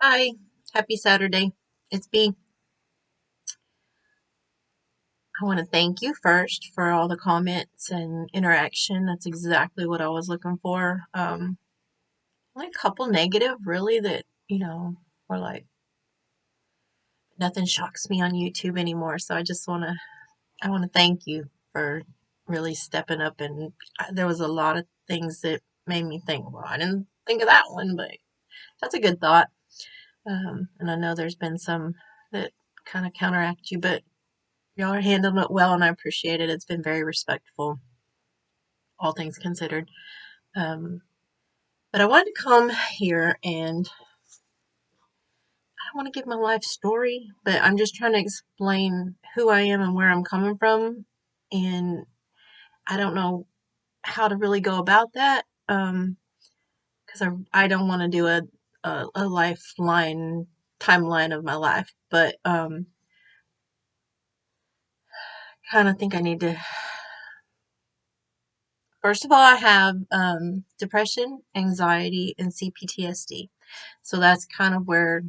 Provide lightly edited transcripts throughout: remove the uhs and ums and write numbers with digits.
Hi, happy Saturday. It's B. I want to thank you first for all the comments and interaction. That's exactly what I was looking for. Only a couple negative, really, that, were like, nothing shocks me on YouTube anymore. So I want to thank you for really stepping up. And there was a lot of things that made me think, well, I didn't think of that one, but that's a good thought. And I know there's been some that kind of counteract you, but y'all are handling it well, and I appreciate it. It's been very respectful, all things considered. Um, but I wanted to come here and I don't want to give my life story, but I'm just trying to explain who I am and where I'm coming from. And I don't know how to really go about that because I don't want to do a lifeline timeline of my life, but kind of think I need to. First of all, I have depression, anxiety, and CPTSD. So that's kind of where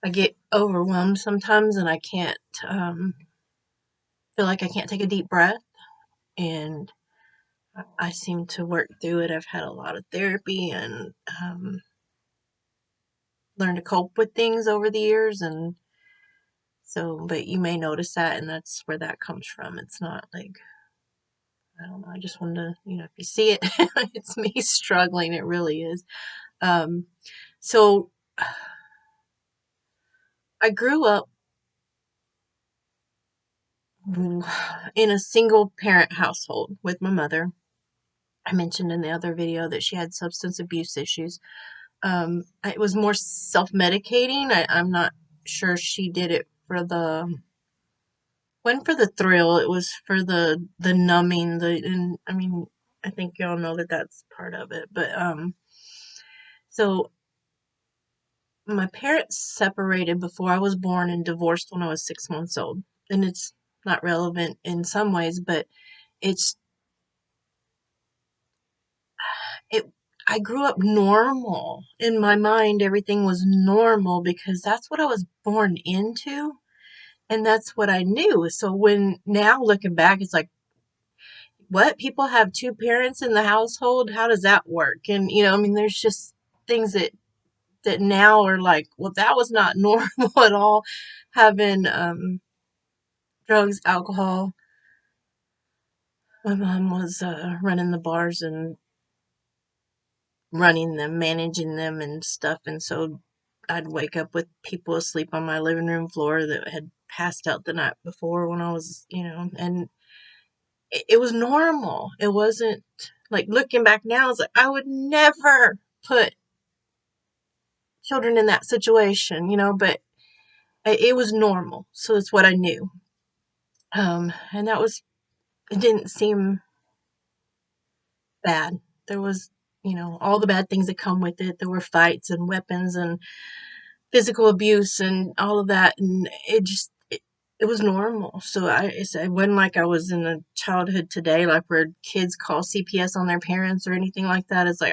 I get overwhelmed sometimes and I can't feel like I can't take a deep breath. And I seem to work through it. I've had a lot of therapy and learned to cope with things over the years. And so, but you may notice that, and that's where that comes from. It's not like, I don't know, I just wanted to, if you see it, it's me struggling. It really is. Um, so I grew up in a single parent household with my mother. I mentioned in the other video that she had substance abuse issues. It was more self-medicating. I'm not sure she did it for wasn't for the thrill. It was for the numbing. And I mean, I think y'all know that that's part of it. But so my parents separated before I was born and divorced when I was 6 months old. And it's not relevant in some ways, but it's it I grew up normal. In my mind, everything was normal because that's what I was born into and that's what I knew. So when now looking back, it's like, what? People have two parents in the household? How does that work? And I mean, there's just things that now are like, well, that was not normal at all. Having drugs, alcohol. My mom was running the bars and running them, managing them and stuff. And so I'd wake up with people asleep on my living room floor that had passed out the night before when I was, and it was normal. It wasn't like looking back now, it's like I would never put children in that situation, but it was normal. So it's what I knew. And it didn't seem bad. There was, all the bad things that come with it. There were fights and weapons and physical abuse and all of that, and it was normal. So it wasn't like I was in a childhood today, like where kids call CPS on their parents or anything like that. It's like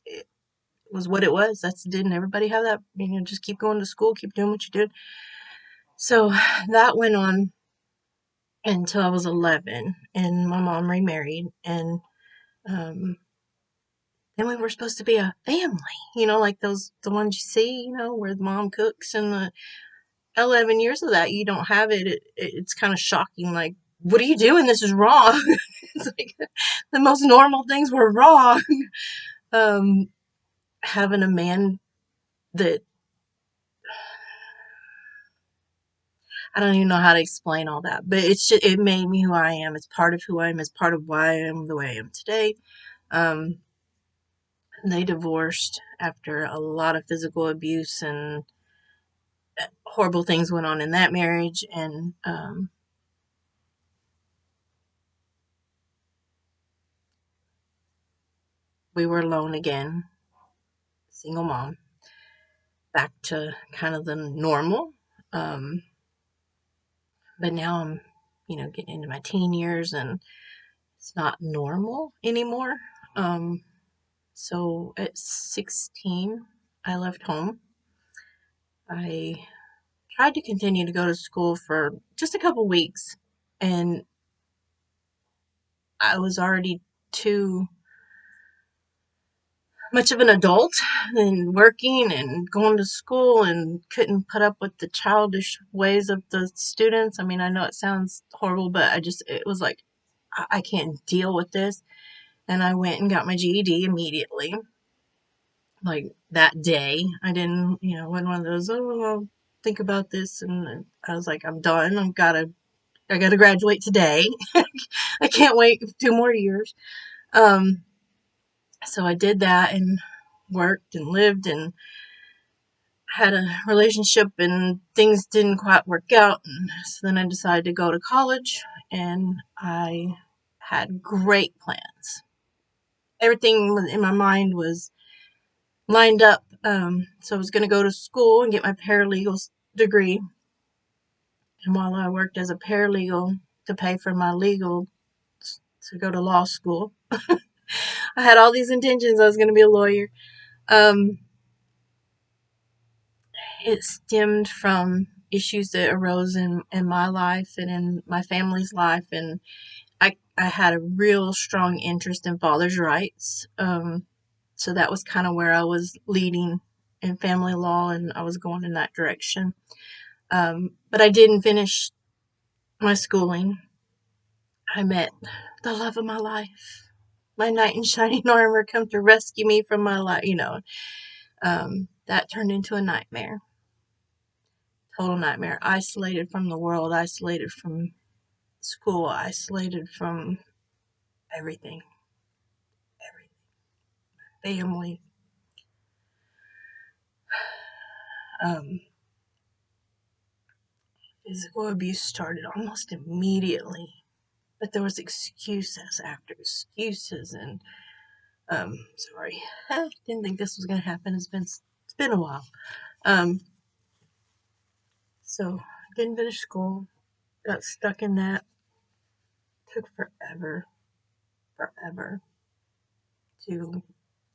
it was what it was. That's didn't everybody have that? Just keep going to school, keep doing what you did. So that went on until I was 11, and my mom remarried, and um, then we were supposed to be a family, like the ones you see, where the mom cooks and the 11 years of that you don't have it's kind of shocking, like, what are you doing? This is wrong. It's like the most normal things were wrong. um Having a man that I don't even know how to explain all that, but it made me who I am. It's part of who I am. It's part of why I am the way I am today. um they divorced after a lot of physical abuse and horrible things went on in that marriage, and we were alone again, single mom, back to kind of the normal. Um, but now I'm, getting into my teen years and it's not normal anymore. Um, so at 16, I left home. I tried to continue to go to school for just a couple weeks, and I was already too much of an adult and working and going to school and couldn't put up with the childish ways of the students. I mean, I know it sounds horrible, but it was like, I can't deal with this. And I went and got my GED immediately, like that day. I didn't, wasn't one of those, oh, I'll think about this. And I was like, I'm done. I gotta graduate today. I can't wait 2 more years. Um, so I did that and worked and lived and had a relationship, and things didn't quite work out. And so then I decided to go to college, and I had great plans. Everything in my mind was lined up. So I was going to go to school and get my paralegal degree. And while I worked as a paralegal to pay for my legal to go to law school, I had all these intentions. I was going to be a lawyer. Um, it stemmed from issues that arose in my life and in my family's life. And I had a real strong interest in father's rights. So that was kind of where I was leading in family law, and I was going in that direction. But I didn't finish my schooling. I met the love of my life. My knight in shining armor come to rescue me from my life. That turned into a nightmare. Total nightmare. Isolated from the world, isolated from school, isolated from everything. Everything. Family. Um, Physical abuse started almost immediately. But there was excuses after excuses, and sorry. Didn't think this was gonna happen. It's been a while. Um so didn't finish school, got stuck in that, took forever to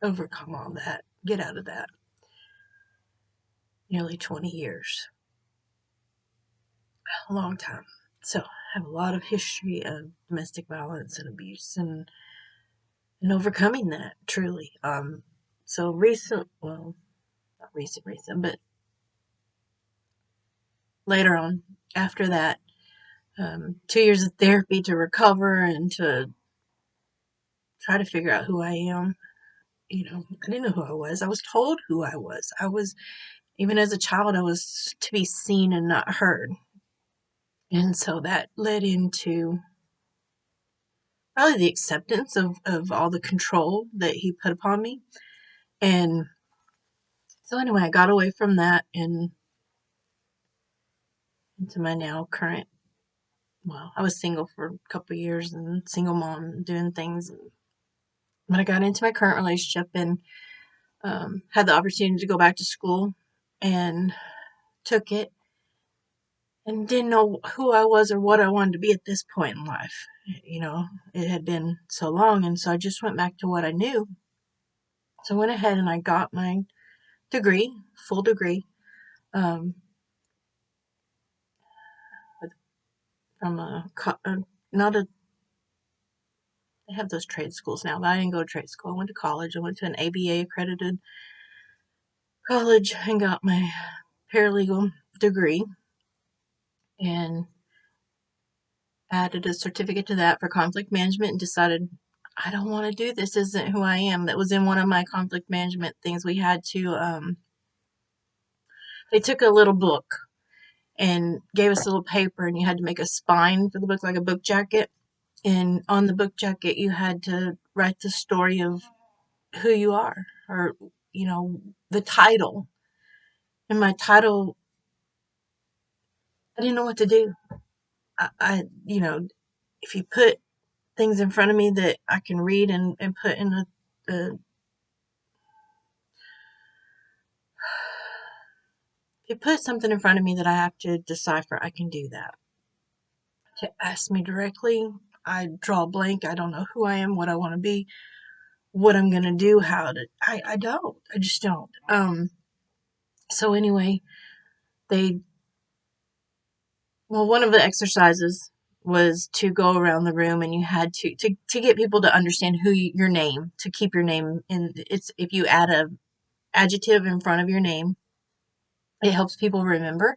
overcome all that, get out of that. Nearly 20 years. A long time. So I have a lot of history of domestic violence and abuse, and overcoming that truly. So not recent, but later on, after that, 2 years of therapy to recover and to try to figure out who I am. I didn't know who I was. I was told who I was. Even as a child, I was to be seen and not heard. And so that led into probably the acceptance of all the control that he put upon me. And so anyway, I got away from that and into my now current, well, I was single for a couple of years and single mom doing things. But I got into my current relationship and had the opportunity to go back to school and took it and didn't know who I was or what I wanted to be at this point in life. It had been so long, and so I just went back to what I knew. So I went ahead and I got my degree, full degree, um, from not a, they have those trade schools now, but I didn't go to trade school. I went to college. I went to an ABA accredited college and got my paralegal degree and added a certificate to that for conflict management and decided I don't want to do this. This isn't who I am. That was in one of my conflict management things. We had to, they took a little book and gave us a little paper, and you had to make a spine for the book, like a book jacket. And on the book jacket, you had to write the story of who you are, or, the title. And my title, I didn't know what to do. If you put things in front of me that I can read and put in a if you put something in front of me that I have to decipher, I can do that. To ask me directly, I draw a blank. I don't know who I am, what I want to be, what I'm going to do, I don't. I just don't. So anyway, they one of the exercises was to go around the room, and you had to get people to understand your name, to keep your name in. It's if you add a adjective in front of your name, it helps people remember.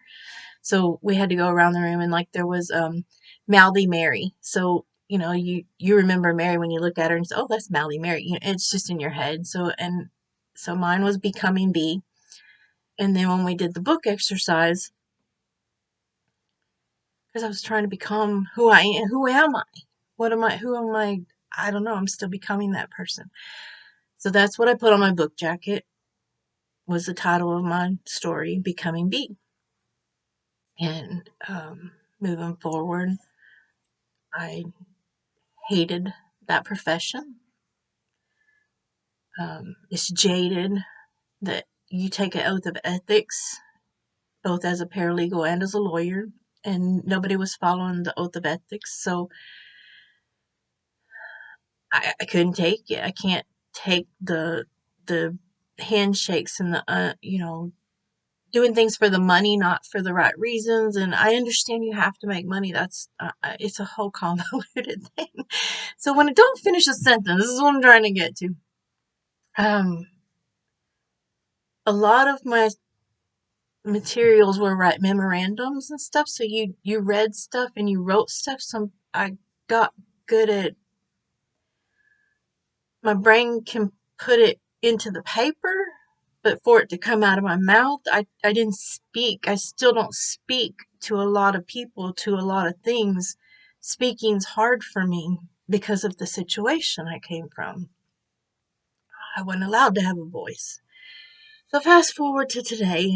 So we had to go around the room, and like there was Mouthy Mary. So you remember Mary when you look at her and say, oh, that's Mouthy Mary. It's just in your head. So mine was becoming B. And then when we did the book exercise, because I was trying to become who I am, who am I? What am I? Who am I? I don't know. I'm still becoming that person. So that's what I put on my book jacket, was the title of my story, Becoming B. And moving forward, I hated that profession. It's jaded that you take an oath of ethics, both as a paralegal and as a lawyer, and nobody was following the oath of ethics. So I couldn't take it. I can't take the handshakes and the doing things for the money, not for the right reasons. And I understand you have to make money. That's it's a whole convoluted thing. So when I don't finish a sentence, this is what I'm trying to get to. A lot of my materials were write memorandums and stuff. So you read stuff and you wrote stuff. So I got good at, my brain can put it into the paper, but for it to come out of my mouth, I didn't speak. I still don't speak to a lot of people, to a lot of things. Speaking's hard for me because of the situation I came from. I wasn't allowed to have a voice. So fast forward to today,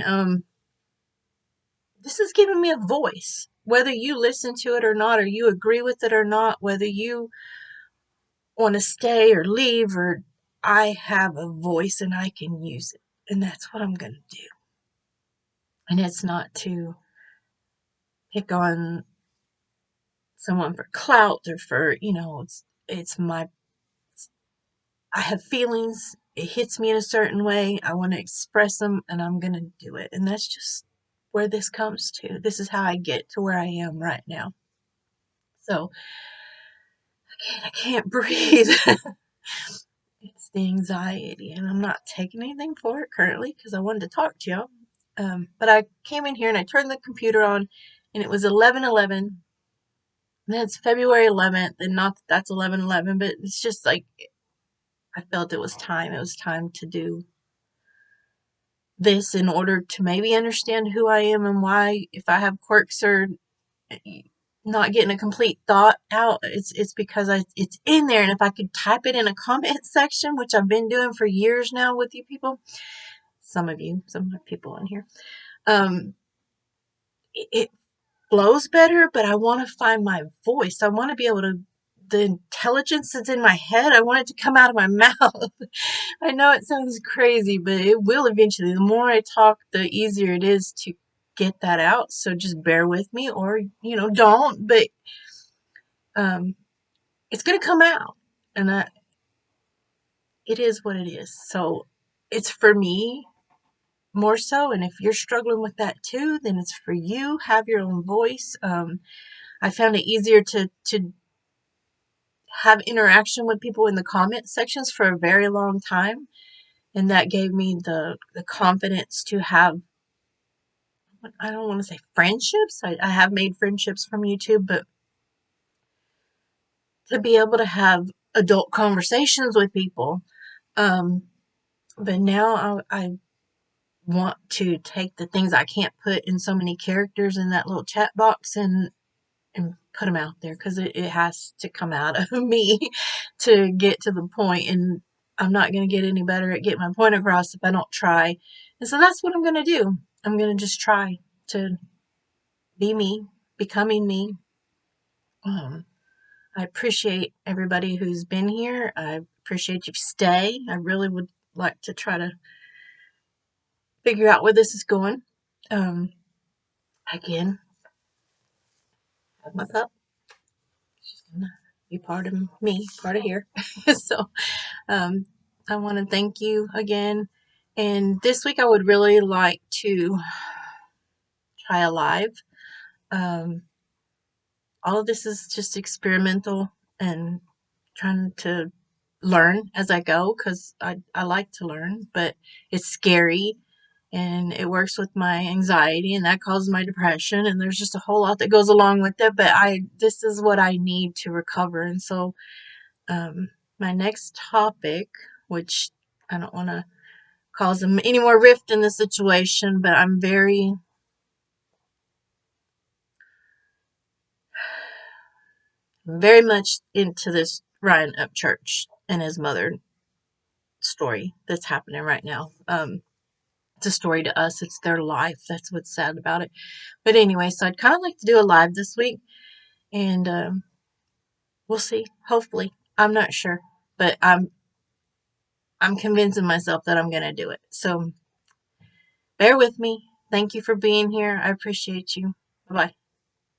this has given me a voice. Whether you listen to it or not, or you agree with it or not, whether you want to stay or leave, or I have a voice and I can use it. And that's what I'm going to do. And it's not to pick on someone for clout or for, it's my, I have feelings. It hits me in a certain way. I want to express them and I'm going to do it. And that's just where this comes to. This is how I get to where I am right now. So I can't breathe. It's the anxiety, and I'm not taking anything for it currently because I wanted to talk to y'all. But I came in here and I turned the computer on, and it was 11:11. And that's February 11th, and not that that's 11:11, but it's just like I felt it was time. It was time to do this in order to maybe understand who I am and why, if I have quirks or not getting a complete thought out, it's because it's in there. And if I could type it in a comment section, which I've been doing for years now with you people, some of my people in here, it flows better. But I want to find my voice. I want to be able to, the intelligence that's in my head, I want it to come out of my mouth. I know it sounds crazy, but it will eventually. The more I talk, the easier it is to get that out. So just bear with me, or don't. But um, it's gonna come out, and it is what it is. So it's for me more so. And if you're struggling with that too, then it's for you. Have your own voice. I found it easier to have interaction with people in the comment sections for a very long time, and that gave me the confidence to have, I don't want to say friendships. I have made friendships from YouTube, but to be able to have adult conversations with people. Um, but now I want to take the things I can't put in so many characters in that little chat box, and put them out there, because it has to come out of me to get to the point. And I'm not going to get any better at getting my point across if I don't try. And so that's what I'm going to do. I'm going to just try to be me, becoming me. Um, I appreciate everybody who's been here. I appreciate you stay. I really would like to try to figure out where this is going. Um, Again, have my pup. She's gonna be part of me, part of here. So, um, I want to thank you again. And this week I would really like to try a live. Um, all of this is just experimental and trying to learn as I go because I like to learn, but it's scary and it works with my anxiety and that causes my depression and there's just a whole lot that goes along with it, but I this is what I need to recover. And so my next topic, which I don't want to cause any more rift in the situation, but I'm very much into this Ryan Upchurch and his mother story that's happening right now. It's a story to us. It's their life. That's what's sad about it. But anyway, so I'd kind of like to do a live this week, and we'll see. Hopefully, I'm not sure, but I'm convincing myself that I'm gonna do it. So bear with me. Thank you for being here. I appreciate you. Bye bye.